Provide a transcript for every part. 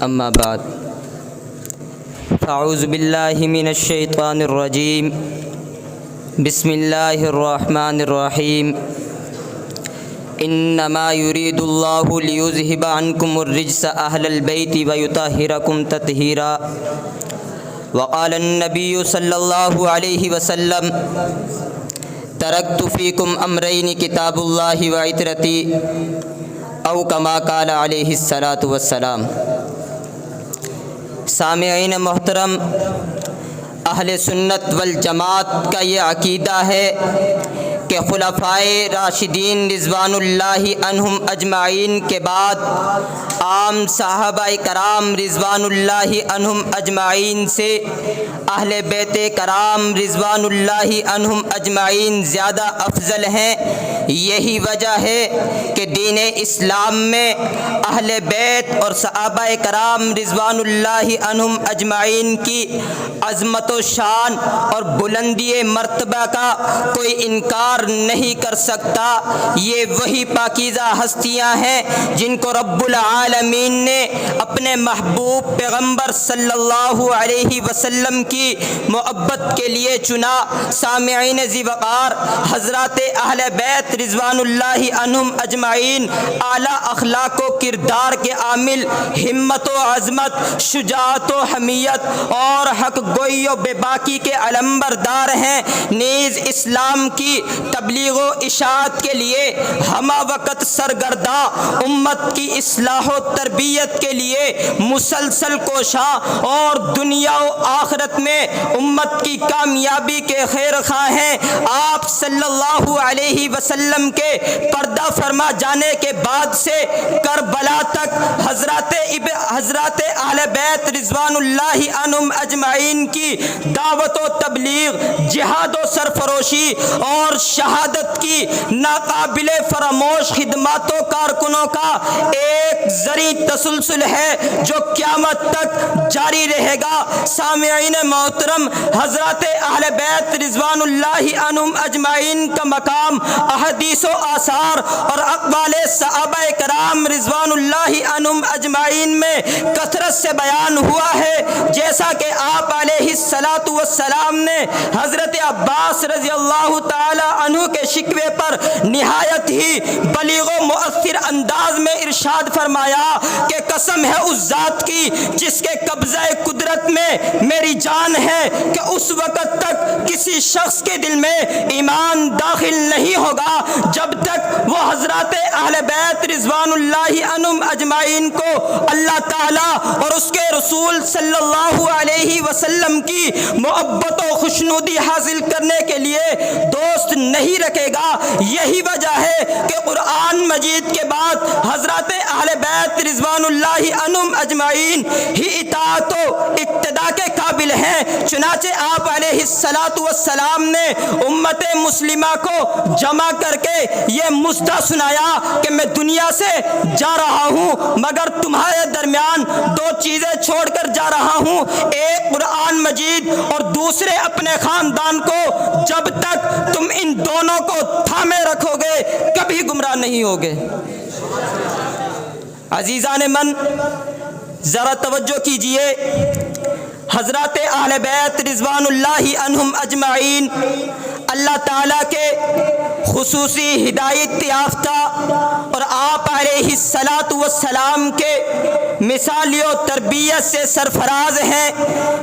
اما بعد فاعوذ باللہ من الشیطان الرجیم بسم اللہ الرحمن الرحیم انما یرید اللہ لیذہب عنکم الرجس اہل البیت ویطہرکم تطہیرا وقال النبی صلی اللہ علیہ وسلم ترکت فیکم امرین کتاب اللہ وعطرتی او کما قال علیہ الصلاۃ والسلام۔ سامعین محترم، اہل سنت والجماعت کا یہ عقیدہ ہے کہ خلفائے راشدین رضوان اللہ عنہم اجمعین کے بعد عام صحابہ کرام رضوان اللہ عنہم اجمعین سے اہل بیت کرام رضوان اللہ عنہم اجمعین زیادہ افضل ہیں۔ یہی وجہ ہے کہ دین اسلام میں اہل بیت اور صحابہ کرام رضوان اللہ عنہم اجمعین کی عظمت و شان اور بلندی مرتبہ کا کوئی انکار نہیں کر سکتا۔ یہ وہی پاکیزہ ہستیاں ہیں جن کو رب العالمین نے اپنے محبوب پیغمبر صلی اللہ علیہ وسلم کی محبت کے لیے چنا۔ سامعین ذی وقار، حضرات اہل بیت رضوان اللہ عنہم اجمعین اعلیٰ اخلاق و کردار کے عامل، ہمت و عظمت، شجاعت و حمیت اور حق گوئی و بے باکی کے علمبردار ہیں۔ نیز اسلام کی تبلیغ و اشاعت کے لیے ہمہ وقت سرگردہ، امت کی اصلاح و تربیت کے لیے مسلسل کوشاں اور دنیا و آخرت میں امت کی کامیابی کے خیر خواہ ہیں۔ آپ صلی اللہ علیہ وسلم کے پردہ فرما جانے کے بعد سے کربلا تک حضرات اہل بیت رضوان اللہ عنہم اجمعین کی دعوت و تبلیغ، جہاد و سرفروشی اور شہادت کی ناقابل فراموش خدمات و کارکنوں کا ایک زرعی تسلسل ہے جو قیامت تک جاری رہے گا۔ سامعین محترم، حضرات اہل بیت رضوان اللہ عنہم اجمعین کا مقام احادیث و آثار اور اقوال صحابہ کرام رضوان اللہ عنہم اجمعین میں کثرت سے بیان ہوا ہے، جیسا کہ آپ علیہ الصلاۃ والسلام نے حضرت عباس رضی اللہ تعالی عنہ کے شکوے پر نہایت ہی بلیغ و مؤثر انداز میں ارشاد فرمایا کہ قسم ہے اس ذات کی جس کے قبضہ قدرت میں میری جان ہے کہ اس وقت تک کسی شخص کے دل میں ایمان داخل نہیں ہوگا جب تک وہ حضرات اہل بیت رضوان اللہ عنہم اجمعین کو اللہ تعالیٰ اور اس کے رسول صلی اللہ علیہ وسلم کی محبت و خوشنودی حاصل کرنے کے لیے دوست نہیں رکھے گا۔ یہی وجہ ہے کہ قرآن مجید کے بعد حضرات اہل بیت رضوان اللہ عنہم اجمعین ہی اطاعت و اقتداء کے قابل ہیں۔ چنانچہ آپ علیہ الصلاۃ والسلام نے امت مسلمہ کو جمع کر کے یہ مژدہ سنایا کہ میں دنیا سے جا رہا ہوں مگر تمہارے درمیان دو چیزیں چھوڑ کر جا رہا ہوں، ایک قرآن مجید اور دوسرے اپنے خاندان کو۔ جب تک تم ان دونوں کو تھامے رکھو گے کبھی گمراہ نہیں ہوگے۔ عزیزان من، ذرا توجہ کیجئے، حضرات اہل بیت رضوان اللہ عنہم اجمعین اللہ تعالیٰ کے خصوصی ہدایت یافتہ اور آپ علیہ الصلاۃ والسلام کے مثالی و تربیت سے سرفراز ہیں۔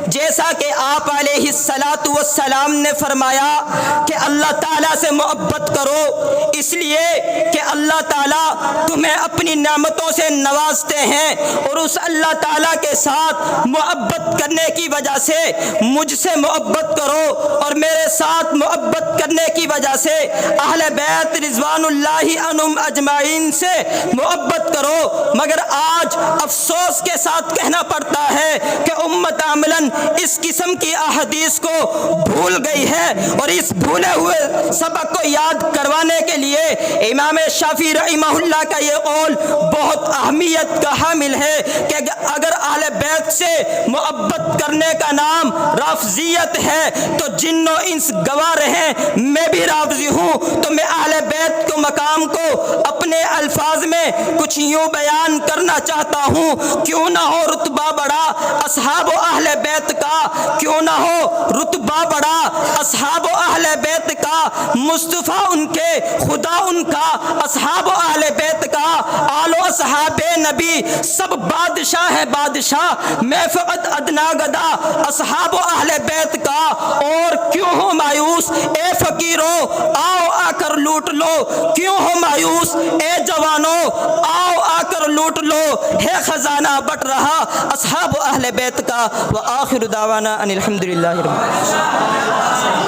جیسا کہ آپ علیہ الصلاۃ والسلام نے فرمایا کہ اللہ تعالیٰ سے محبت کرو، اس لیے کہ اللہ تعالیٰ تمہیں اپنی نعمتوں سے نوازتے ہیں، اور اس اللہ تعالیٰ کے ساتھ محبت کرنے کی وجہ سے مجھ سے محبت کرو، اور میرے ساتھ محبت کرنے کی وجہ سے اہل بیت رضوان اللہ عنہم اجمعین سے محبت کرو۔ مگر آج افسوس کے ساتھ کہنا پڑتا ہے کہ امت عملاً اس قسم کی احادیث کو بھول گئی ہے، اور اس بھولے ہوئے سبق کو یاد کروانے کے لیے امام شافعی رحمہ اللہ کا یہ قول بہت اہمیت کا حامل ہے کہ اگر اہل اہل بیت سے محبت کرنے کا نام رافضیت ہے تو جن و انس گواہ رہیں میں بھی رافضی ہوں۔ تو میں اہل بیت کو مقام کو اپنے الفاظ میں کچھ یوں بیان کرنا چاہتا ہوں۔ کیوں نہ ہو رتبہ بڑا اصحاب و اہل بیت کا، کیوں نہ ہو رتبہ بڑا اصحاب و اہل بیت کا، مصطفیٰ ان کے خدا ان کا، اصحاب و اہل بیت کا، آل و اصحاب نبی سب بادشاہ ہے بادشاہ، میں فقط ادنا گدا اصحاب و اہل بیت کا۔ اور کیوں ہو مایوس اے فقیرو آؤ آ کر لوٹ لو، کیوں ہو مایوس اے جوانو آؤ آ کر لوٹ لو، ہے خزانہ بٹ رہا اصحاب و اہل بیت کا۔ وآخر دعوانا ان الحمدللہ رب العالمین۔